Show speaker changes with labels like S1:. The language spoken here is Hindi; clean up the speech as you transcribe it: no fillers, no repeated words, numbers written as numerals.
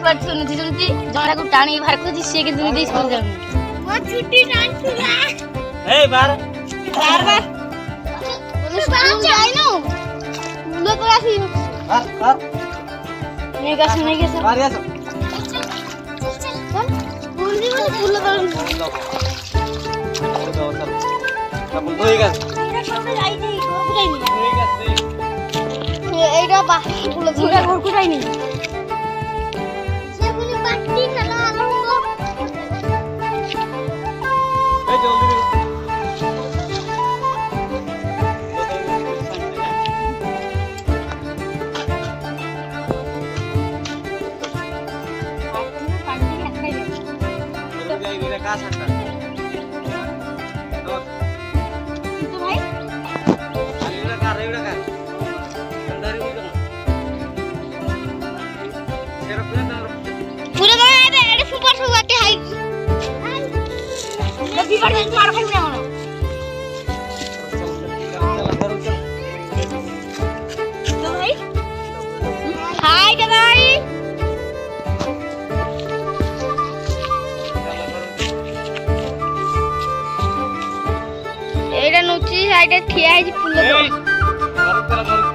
S1: जरा को टाणी बाहर को से के दूध स्कूल जाऊ वो छुट्टी टाणी ए बार बार स्कूल जाई नो मुलो तो आसी नहीं का सर बाहर आ स्कूल जी वो फूल तो सब दोई का जाई जी घर को जाई एटा बा फूल झुरा घर को जाई नहीं का सकता तो भाई आलीला का रेवड़ा का अंदर ही तो तेरा पूरा तो एडे सुपर सुवाते हाई लगी पड़ गई मार खाई ना तो भाई हाय के भाई एटा नोची साइड ठिया है पुल तो